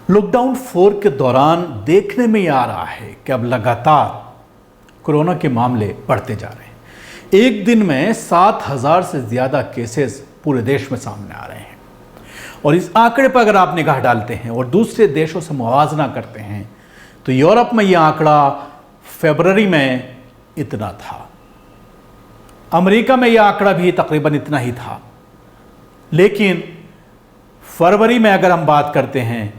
Lockdown 4 के दौरान देखने में ही आ रहा है कि अब लगातार कोरोना के मामले बढ़ते जा रहे हैं। एक दिन में 7,000 से ज़्यादा केसेस पूरे देश में सामने आ रहे हैं और इस आंकड़े पर अगर आप निगाह डालते हैं और दूसरे देशों से मुवाजना करते हैं तो यूरोप में यह आंकड़ा फरवरी में इतना था, अमेरिका में यह आंकड़ा भी तकरीबन इतना ही था। लेकिन फरवरी में अगर हम बात करते हैं,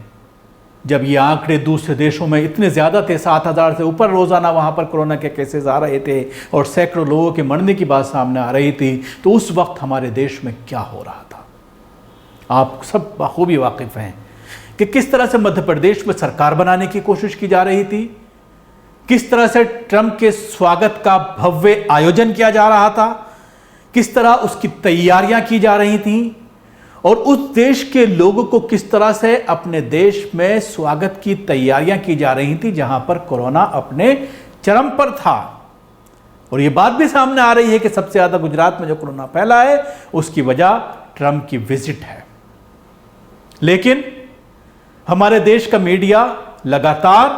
जब ये आंकड़े दूसरे देशों में इतने ज़्यादा थे, 7,000 से ऊपर रोज़ाना वहाँ पर कोरोना के केसेस आ रहे थे और सैकड़ों लोगों के मरने की बात सामने आ रही थी, तो उस वक्त हमारे देश में क्या हो रहा था आप सब बखूबी वाकिफ़ हैं कि किस तरह से मध्य प्रदेश में सरकार बनाने की कोशिश की जा रही थी, किस तरह से ट्रंप के स्वागत का भव्य आयोजन किया जा रहा था, किस तरह उसकी तैयारियां की जा रही थीं और उस देश के लोगों को किस तरह से अपने देश में स्वागत की तैयारियां की जा रही थी जहां पर कोरोना अपने चरम पर था। और यह बात भी सामने आ रही है कि सबसे ज़्यादा गुजरात में जो कोरोना फैला है उसकी वजह ट्रंप की विजिट है। लेकिन हमारे देश का मीडिया लगातार,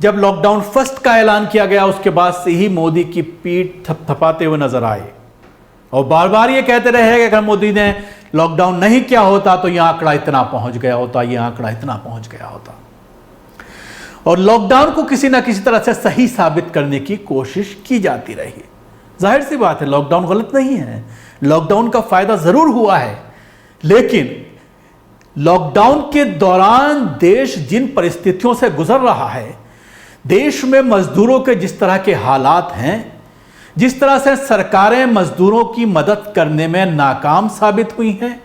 जब लॉकडाउन फर्स्ट का ऐलान किया गया उसके बाद से ही मोदी की पीठ थपथपाते हुए नजर आए और बार बार ये कहते रहे कि अगर मोदी ने लॉकडाउन नहीं किया होता तो यह आंकड़ा इतना पहुंच गया होता, यह आंकड़ा इतना पहुंच गया होता। और लॉकडाउन को किसी ना किसी तरह से सही साबित करने की कोशिश की जाती रही। जाहिर सी बात है, लॉकडाउन गलत नहीं है, लॉकडाउन का फायदा जरूर हुआ है, लेकिन लॉकडाउन के दौरान देश जिन परिस्थितियों से गुजर रहा है, देश में मजदूरों के जिस तरह के हालात हैं, जिस तरह से सरकारें मजदूरों की मदद करने में नाकाम साबित हुई हैं,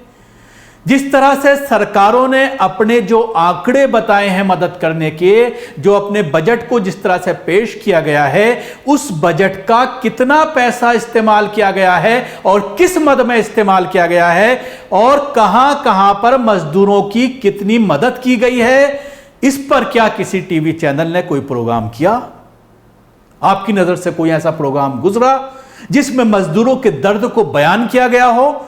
जिस तरह से सरकारों ने अपने जो आंकड़े बताए हैं मदद करने के, जो अपने बजट को जिस तरह से पेश किया गया है, उस बजट का कितना पैसा इस्तेमाल किया गया है और किस मद में इस्तेमाल किया गया है और कहां कहां पर मजदूरों की कितनी मदद की गई है, इस पर क्या किसी टीवी चैनल ने कोई प्रोग्राम किया? आपकी नजर से कोई ऐसा प्रोग्राम गुजरा जिसमें मजदूरों के दर्द को बयान किया गया हो,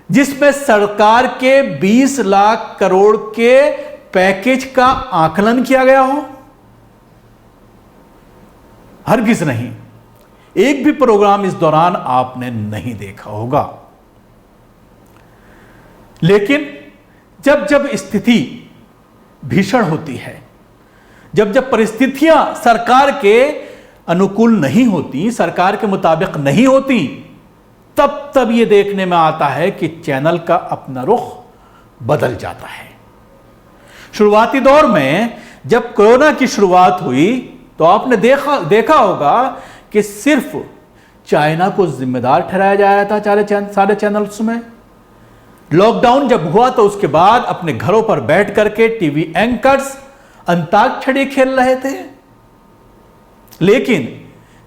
जिसमें सरकार के 20 लाख करोड़ के पैकेज का आकलन किया गया हो? हरगिज नहीं। एक भी प्रोग्राम इस दौरान आपने नहीं देखा होगा। लेकिन जब जब स्थिति भीषण होती है, जब जब परिस्थितियां सरकार के अनुकूल नहीं होती, सरकार के मुताबिक नहीं होती, तब तब यह देखने में आता है कि चैनल का अपना रुख बदल जाता है। शुरुआती दौर में जब कोरोना की शुरुआत हुई तो आपने देखा होगा कि सिर्फ चाइना को जिम्मेदार ठहराया जा रहा था सारे चैनल्स में। लॉकडाउन जब हुआ तो उसके बाद अपने घरों पर बैठ करके टीवी एंकर्स अंताक्षरी खेल रहे थे। लेकिन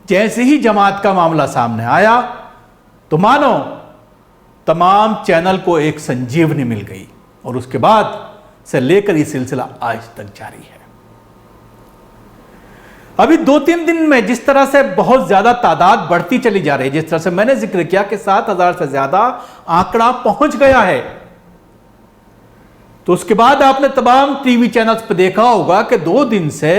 जैसे ही जमात का मामला सामने आया तो मानो तमाम चैनल को एक संजीवनी मिल गई और उसके बाद से लेकर यह सिलसिला आज तक जारी है। अभी 2-3 दिन में जिस तरह से बहुत ज्यादा तादाद बढ़ती चली जा रही है, जिस तरह से मैंने जिक्र किया कि 7,000 से ज्यादा आंकड़ा पहुंच गया है, तो उसके बाद आपने तमाम टीवी चैनल्स पर देखा होगा कि 2 दिन से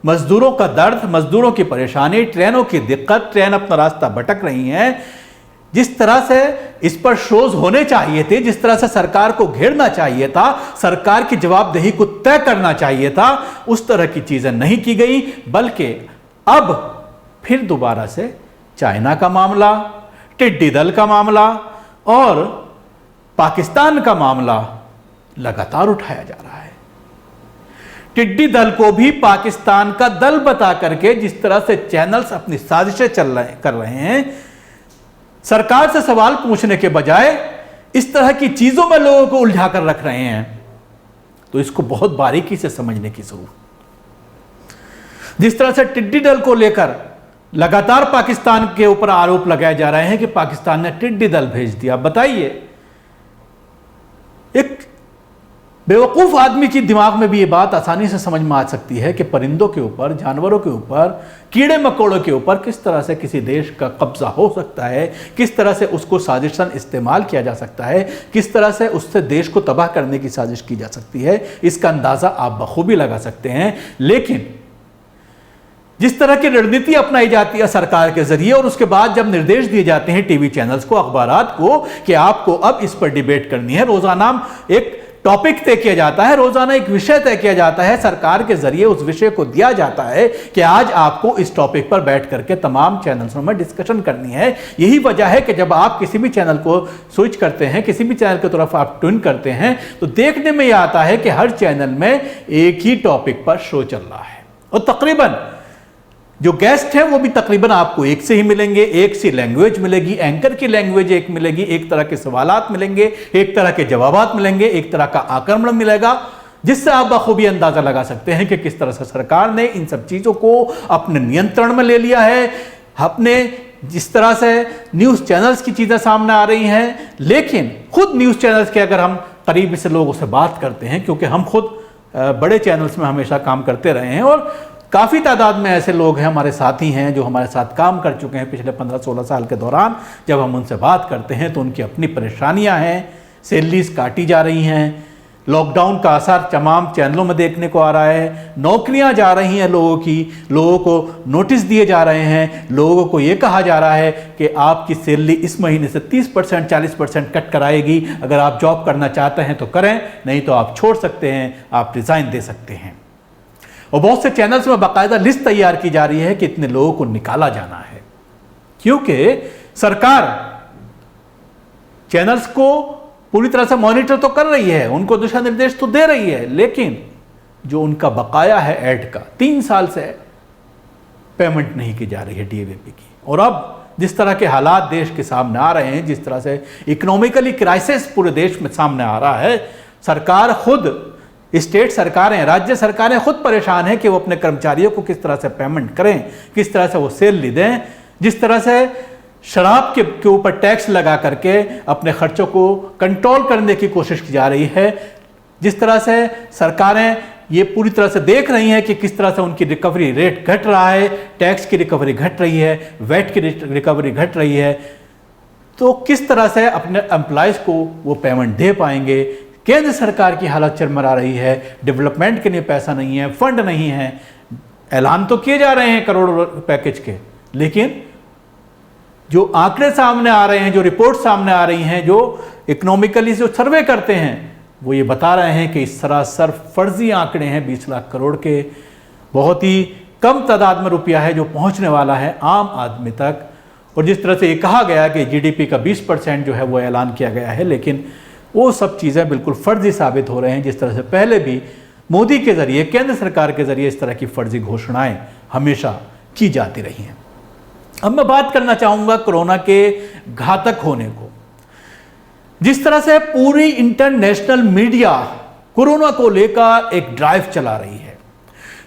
मजदूरों का दर्द, मजदूरों की परेशानी, ट्रेनों की दिक्कत, ट्रेन अपना रास्ता भटक रही हैं, जिस तरह से इस पर शोज होने चाहिए थे, जिस तरह से सरकार को घेरना चाहिए था, सरकार की जवाबदेही को तय करना चाहिए था, उस तरह की चीजें नहीं की गई। बल्कि अब फिर दोबारा से चाइना का मामला, टिड्डी दल का मामला और पाकिस्तान का मामला लगातार उठाया जा रहा है। टिड्डी दल को भी पाकिस्तान का दल बता करके जिस तरह से चैनल्स अपनी साजिशें कर रहे हैं, सरकार से सवाल पूछने के बजाय इस तरह की चीजों में लोगों को उलझा कर रख रहे हैं, तो इसको बहुत बारीकी से समझने की जरूरत। जिस तरह से टिड्डी दल को लेकर लगातार पाकिस्तान के ऊपर आरोप लगाए जा रहे हैं कि पाकिस्तान ने टिड्डी दल भेज दिया। बताइए, एक बेवकूफ़ आदमी की दिमाग में भी ये बात आसानी से समझ में आ सकती है कि परिंदों के ऊपर, जानवरों के ऊपर, कीड़े मकोड़ों के ऊपर किस तरह से किसी देश का कब्जा हो सकता है, किस तरह से उसको साजिशन इस्तेमाल किया जा सकता है, किस तरह से उससे देश को तबाह करने की साजिश की जा सकती है। इसका अंदाज़ा आप बखूबी लगा सकते हैं। लेकिन जिस तरह की रणनीति अपनाई जाती है सरकार के जरिए और उसके बाद जब निर्देश दिए जाते हैं टीवी चैनल्स को, अखबारात को कि आपको अब इस पर डिबेट करनी है, रोजाना एक टॉपिक तय किया जाता है, रोजाना एक विषय तय किया जाता है, सरकार के जरिए उस विषय को दिया जाता है कि आज आपको इस टॉपिक पर बैठ करके तमाम चैनल्स में डिस्कशन करनी है। यही वजह है कि जब आप किसी भी चैनल को स्विच करते हैं, किसी भी चैनल की तरफ आप ट्यून करते हैं, तो देखने में यह आता है कि हर चैनल में एक ही टॉपिक पर शो चल रहा है और तकरीबन जो गेस्ट हैं वो भी तकरीबन आपको एक से ही मिलेंगे, एक सी लैंग्वेज मिलेगी, एंकर की लैंग्वेज एक मिलेगी, एक तरह के सवालात मिलेंगे, एक तरह के जवाबात मिलेंगे, एक तरह का आक्रमण मिलेगा, जिससे आप बखूबी अंदाजा लगा सकते हैं कि किस तरह से सरकार ने इन सब चीजों को अपने नियंत्रण में ले लिया है। अपने जिस तरह से न्यूज़ चैनल्स की चीज़ें सामने आ रही हैं, लेकिन खुद न्यूज़ चैनल्स के अगर हम करीब से लोगों से बात करते हैं, क्योंकि हम खुद बड़े चैनल्स में हमेशा काम करते रहे हैं और काफ़ी तादाद में ऐसे लोग हैं, हमारे साथी हैं जो हमारे साथ काम कर चुके हैं पिछले 15-16 साल के दौरान। जब हम उनसे बात करते हैं तो उनकी अपनी परेशानियां हैं, सैलरीज काटी जा रही हैं, लॉकडाउन का असर तमाम चैनलों में देखने को आ रहा है, नौकरियां जा रही हैं लोगों की, लोगों को नोटिस दिए जा रहे हैं, लोगों को ये कहा जा रहा है कि आपकी सैलरी इस महीने से 30% 40% कट कराएगी, अगर आप जॉब करना चाहते हैं तो करें, नहीं तो आप छोड़ सकते हैं, आप रिज़ाइन दे सकते हैं। और बहुत से चैनल्स में बाकायदा लिस्ट तैयार की जा रही है कि इतने लोगों को निकाला जाना है, क्योंकि सरकार चैनल्स को पूरी तरह से मॉनिटर तो कर रही है, उनको दिशा निर्देश तो दे रही है, लेकिन जो उनका बकाया है ऐड का 3 साल से पेमेंट नहीं की जा रही है डीएवीपी की। और अब जिस तरह के हालात देश के सामने आ रहे हैं, जिस तरह से इकोनॉमिकली क्राइसिस पूरे देश में सामने आ रहा है, सरकार खुद, स्टेट सरकारें, राज्य सरकारें खुद परेशान हैं कि वो अपने कर्मचारियों को किस तरह से पेमेंट करें, किस तरह से वो सैलरी दें। जिस तरह से शराब के ऊपर टैक्स लगा करके अपने खर्चों को कंट्रोल करने की कोशिश की जा रही है, जिस तरह से सरकारें ये पूरी तरह से देख रही हैं कि किस तरह से उनकी रिकवरी रेट घट रहा है, टैक्स की रिकवरी घट रही है, वैट की रिकवरी घट रही है, तो किस तरह से अपने एम्प्लॉयज़ को वो पेमेंट दे पाएंगे। केंद्र सरकार की हालत चरमरा रही है, डेवलपमेंट के लिए पैसा नहीं है, फंड नहीं है, ऐलान तो किए जा रहे हैं करोड़ों पैकेज के, लेकिन जो आंकड़े सामने आ रहे हैं, जो रिपोर्ट सामने आ रही हैं, जो इकोनॉमिकली जो सर्वे करते हैं, वो ये बता रहे हैं कि सरासर फर्जी आंकड़े हैं 20 लाख करोड़ के। बहुत ही कम तादाद में रुपया है जो पहुंचने वाला है आम आदमी तक। और जिस तरह से ये कहा गया कि जीडीपी का 20% जो है वो ऐलान किया गया है, लेकिन वो सब चीज़ें बिल्कुल फर्जी साबित हो रहे हैं। जिस तरह से पहले भी मोदी के ज़रिए, केंद्र सरकार के ज़रिए इस तरह की फर्जी घोषणाएं हमेशा की जाती रही हैं। अब मैं बात करना चाहूँगा कोरोना के घातक होने को। जिस तरह से पूरी इंटरनेशनल मीडिया कोरोना को लेकर एक ड्राइव चला रही है,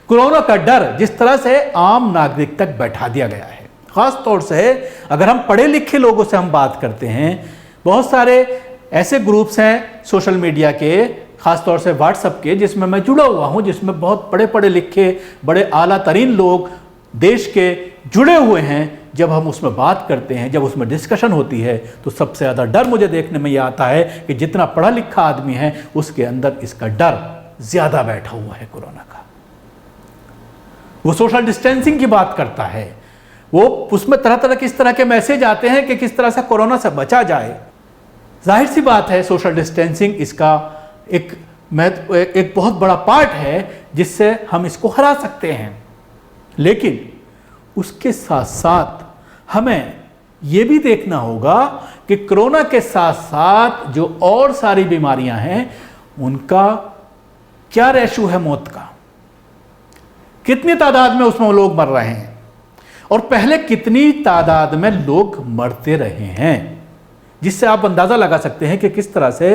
कोरोना का डर जिस तरह से आम नागरिक तक बैठा दिया गया है, ख़ास तौर से अगर हम पढ़े लिखे लोगों से हम बात करते हैं, बहुत सारे ऐसे ग्रुप्स हैं सोशल मीडिया के, ख़ास तौर से व्हाट्सएप के, जिसमें मैं जुड़ा हुआ हूं, जिसमें बहुत बड़े पढ़े लिखे, बड़े आला तरीन लोग देश के जुड़े हुए हैं। जब हम उसमें बात करते हैं, जब उसमें डिस्कशन होती है, तो सबसे ज़्यादा डर मुझे देखने में यह आता है कि जितना पढ़ा लिखा आदमी है उसके अंदर इसका डर ज़्यादा बैठा हुआ है कोरोना का। वो सोशल डिस्टेंसिंग की बात करता है, वो उसमें तरह तरह के इस तरह के मैसेज आते हैं कि किस तरह से कोरोना से बचा जाए। जाहिर सी बात है सोशल डिस्टेंसिंग इसका एक बहुत बड़ा पार्ट है जिससे हम इसको हरा सकते हैं, लेकिन उसके साथ साथ हमें यह भी देखना होगा कि कोरोना के साथ साथ जो और सारी बीमारियां हैं उनका क्या रेशो है मौत का, कितनी तादाद में उसमें लोग मर रहे हैं और पहले कितनी तादाद में लोग मरते रहे हैं, जिससे आप अंदाज़ा लगा सकते हैं कि किस तरह से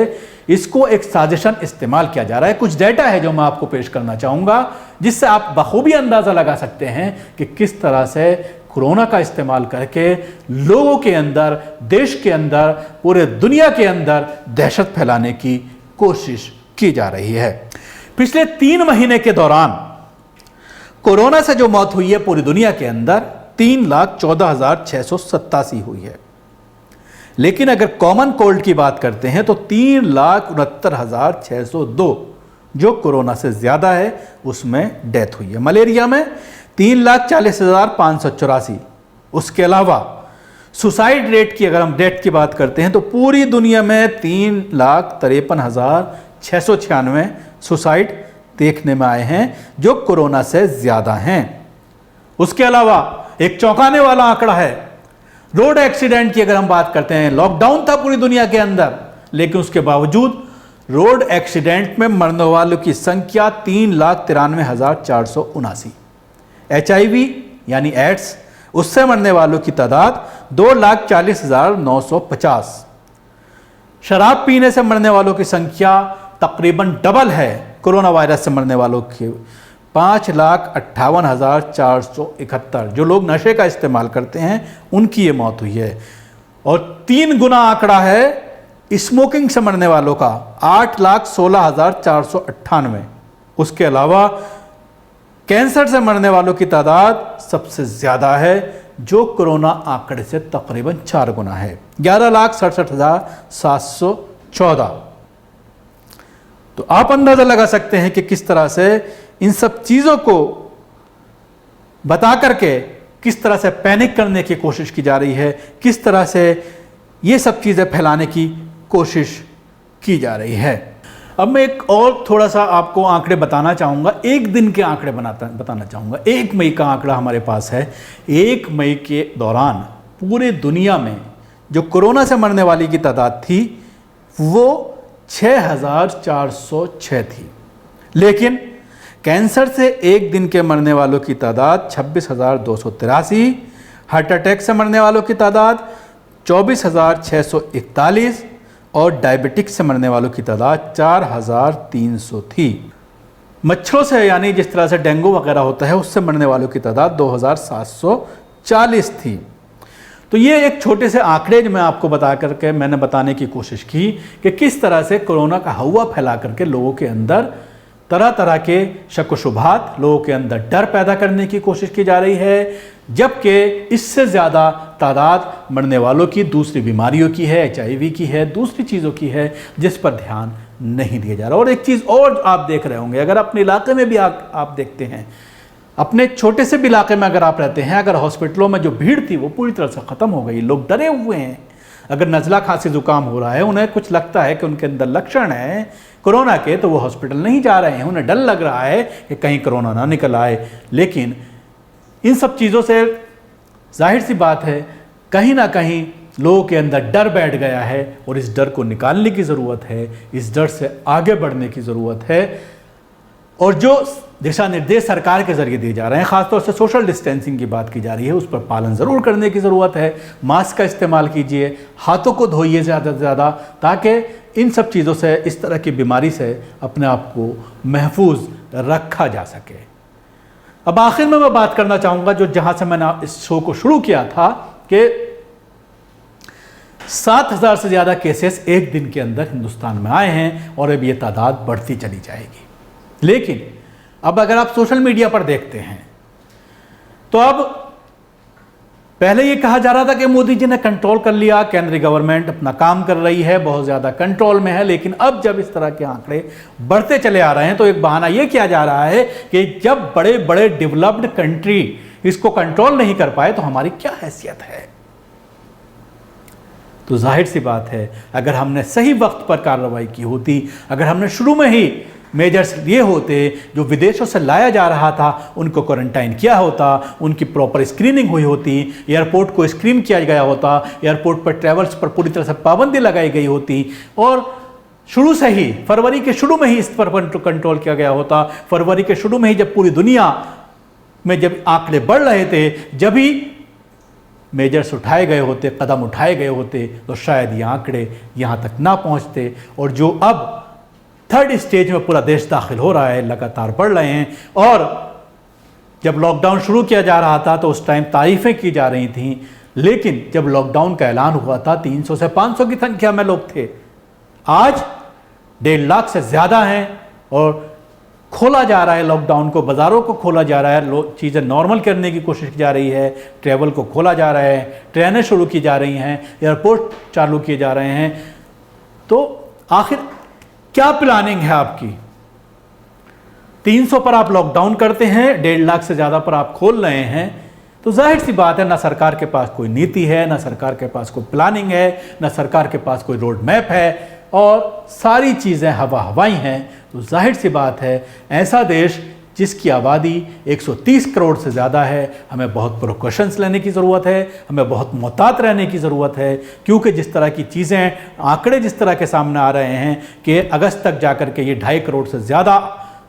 इसको एक साजिशन इस्तेमाल किया जा रहा है। कुछ डेटा है जो मैं आपको पेश करना चाहूँगा, जिससे आप बखूबी अंदाज़ा लगा सकते हैं कि किस तरह से कोरोना का इस्तेमाल करके लोगों के अंदर, देश के अंदर, पूरे दुनिया के अंदर दहशत फैलाने की कोशिश की जा रही है। पिछले 3 महीने के दौरान कोरोना से जो मौत हुई है पूरी दुनिया के अंदर 3,14,687 हुई है। लेकिन अगर कॉमन कोल्ड की बात करते हैं तो 3,69,602 जो कोरोना से ज़्यादा है उसमें डेथ हुई है। मलेरिया में 3,40,584। उसके अलावा सुसाइड रेट की अगर हम डेथ की बात करते हैं तो पूरी दुनिया में 3,53,696 सुसाइड देखने में आए हैं जो कोरोना से ज़्यादा हैं। उसके अलावा एक चौंकाने वाला आंकड़ा है रोड एक्सीडेंट की। अगर हम बात करते हैं, लॉकडाउन था पूरी दुनिया के अंदर, लेकिन उसके बावजूद रोड एक्सीडेंट में मरने वालों की संख्या 3,93,479। HIV यानी एड्स, उससे मरने वालों की तादाद 2,40,950। शराब पीने से मरने वालों की संख्या तकरीबन डबल है कोरोना वायरस से मरने वालों की, 5,58,471। जो लोग नशे का इस्तेमाल करते हैं उनकी ये मौत हुई है। और 3 गुना आंकड़ा है स्मोकिंग से मरने वालों का, 8,16,498। उसके अलावा कैंसर से मरने वालों की तादाद सबसे ज़्यादा है जो कोरोना आंकड़े से तकरीबन 4 गुना है, 11,67,714। तो आप अंदाज़ा लगा सकते हैं कि किस तरह से इन सब चीज़ों को बता करके किस तरह से पैनिक करने की कोशिश की जा रही है, किस तरह से ये सब चीज़ें फैलाने की कोशिश की जा रही है। अब मैं एक और थोड़ा सा आपको आंकड़े बताना चाहूँगा, एक दिन के आंकड़े बताना चाहूँगा। 1 मई का आंकड़ा हमारे पास है। 1 मई के दौरान पूरे दुनिया में जो कोरोना से मरने वाली की तादाद थी वो 6,406 थी, लेकिन कैंसर से एक दिन के मरने वालों की तादाद 26,283, हार्ट अटैक से मरने वालों की तादाद 24,641 और डायबिटिक्स से मरने वालों की तादाद 4,300 थी। मच्छरों से यानी जिस तरह से डेंगू वगैरह होता है उससे मरने वालों की तादाद 2,740 थी। तो ये एक छोटे से आंकड़े जो मैं आपको बता करके मैंने बताने की कोशिश की कि किस तरह से कोरोना का हवा फैला करके लोगों के अंदर तरह तरह के शक व शुबहात, लोगों के अंदर डर पैदा करने की कोशिश की जा रही है, जबकि इससे ज़्यादा तादाद मरने वालों की दूसरी बीमारियों की है, HIV की है, दूसरी चीज़ों की है जिस पर ध्यान नहीं दिया जा रहा। और एक चीज़ और आप देख रहे होंगे, अगर अपने इलाके में भी आप देखते हैं, अपने छोटे से भी इलाके में अगर आप रहते हैं, अगर हॉस्पिटलों में जो भीड़ थी वो पूरी तरह से ख़त्म हो गई, लोग डरे हुए हैं। अगर नज़ला खांसी ज़ुकाम हो रहा है, उन्हें कुछ लगता है कि उनके अंदर लक्षण है कोरोना के, तो वो हॉस्पिटल नहीं जा रहे हैं, उन्हें डर लग रहा है कि कहीं कोरोना ना निकल आए। लेकिन इन सब चीज़ों से जाहिर सी बात है कहीं ना कहीं लोगों के अंदर डर बैठ गया है और इस डर को निकालने की ज़रूरत है, इस डर से आगे बढ़ने की ज़रूरत है। और जो दिशा निर्देश सरकार के ज़रिए दिए जा रहे हैं, ख़ासतौर से सोशल डिस्टेंसिंग की बात की जा रही है, उस पर पालन ज़रूर करने की ज़रूरत है। मास्क का इस्तेमाल कीजिए, हाथों को धोइए ज़्यादा से ज़्यादा, ताकि इन सब चीज़ों से, इस तरह की बीमारी से अपने आप को महफूज रखा जा सके। अब आखिर में मैं बात करना चाहूँगा जो जहाँ से मैंने इस शो को शुरू किया था कि 7,000 से ज़्यादा केसेस एक दिन के अंदर हिंदुस्तान में आए हैं और अब ये तादाद बढ़ती चली जाएगी। लेकिन अब अगर आप सोशल मीडिया पर देखते हैं तो अब पहले ये कहा जा रहा था कि मोदी जी ने कंट्रोल कर लिया, केंद्रीय गवर्नमेंट अपना काम कर रही है, बहुत ज़्यादा कंट्रोल में है। लेकिन अब जब इस तरह के आंकड़े बढ़ते चले आ रहे हैं तो एक बहाना ये किया जा रहा है कि जब बड़े बड़े डेवलप्ड कंट्री इसको कंट्रोल नहीं कर पाए तो हमारी क्या हैसियत है। तो जाहिर सी बात है, अगर हमने सही वक्त पर कार्रवाई की होती, अगर हमने शुरू में ही मेजर्स लिए होते, जो विदेशों से लाया जा रहा था उनको क्वारंटाइन किया होता, उनकी प्रॉपर स्क्रीनिंग हुई होती, एयरपोर्ट को स्क्रीन किया गया होता, एयरपोर्ट पर ट्रैवल्स पर पूरी तरह से पाबंदी लगाई गई होती और शुरू से ही फरवरी के शुरू में ही इस पर कंट्रोल किया गया होता। फरवरी के शुरू में ही जब पूरी दुनिया में जब आंकड़े बढ़ रहे थे, जब ही मेजर्स उठाए गए होते, कदम उठाए गए होते, तो शायद ये आंकड़े यहाँ तक ना पहुँचते। और जो अब थर्ड स्टेज में पूरा देश दाखिल हो रहा है, लगातार बढ़ रहे हैं। और जब लॉकडाउन शुरू किया जा रहा था तो उस टाइम तारीफ़ें की जा रही थीं, लेकिन जब लॉकडाउन का ऐलान हुआ था 300 से 500 की संख्या में लोग थे। आज 1.5 लाख से ज़्यादा हैं और खोला जा रहा है लॉकडाउन को, बाज़ारों को खोला जा रहा है, चीज़ें नॉर्मल करने की कोशिश की जा रही है, ट्रैवल को खोला जा रहा है, ट्रेनें शुरू की जा रही हैं, एयरपोर्ट चालू किए जा रहे हैं। तो आखिर क्या प्लानिंग है आपकी? 300 पर आप लॉकडाउन करते हैं, 1.5 लाख से ज़्यादा पर आप खोल रहे हैं, तो जाहिर सी बात है ना सरकार के पास कोई नीति है, ना सरकार के पास कोई प्लानिंग है, ना सरकार के पास कोई रोड मैप है और सारी चीज़ें हवाई हैं। तो जाहिर सी बात है ऐसा देश जिसकी आबादी 130 करोड़ से ज़्यादा है, हमें बहुत प्रिकॉशंस लेने की ज़रूरत है, हमें बहुत मोहतात रहने की ज़रूरत है, क्योंकि जिस तरह की चीज़ें, आंकड़े जिस तरह के सामने आ रहे हैं कि अगस्त तक जाकर के ये 2.5 करोड़ से ज़्यादा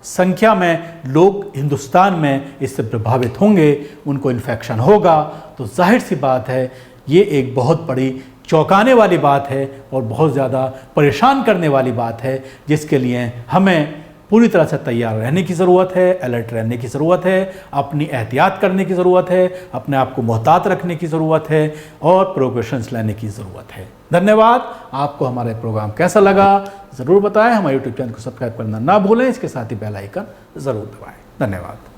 संख्या में लोग हिंदुस्तान में इससे प्रभावित होंगे, उनको इन्फेक्शन होगा। तो जाहिर सी बात है ये एक बहुत बड़ी चौंकाने वाली बात है और बहुत ज़्यादा परेशान करने वाली बात है, जिसके लिए हमें पूरी तरह से तैयार रहने की ज़रूरत है, अलर्ट रहने की ज़रूरत है, अपनी एहतियात करने की ज़रूरत है, अपने आप को मोहतात रखने की ज़रूरत है और प्रिकॉशंस लेने की ज़रूरत है। धन्यवाद। आपको हमारा प्रोग्राम कैसा लगा ज़रूर बताएं। हमारे यूट्यूब चैनल को सब्सक्राइब करना ना भूलें, इसके साथ ही बेल आइकन ज़रूर दबाएं। धन्यवाद।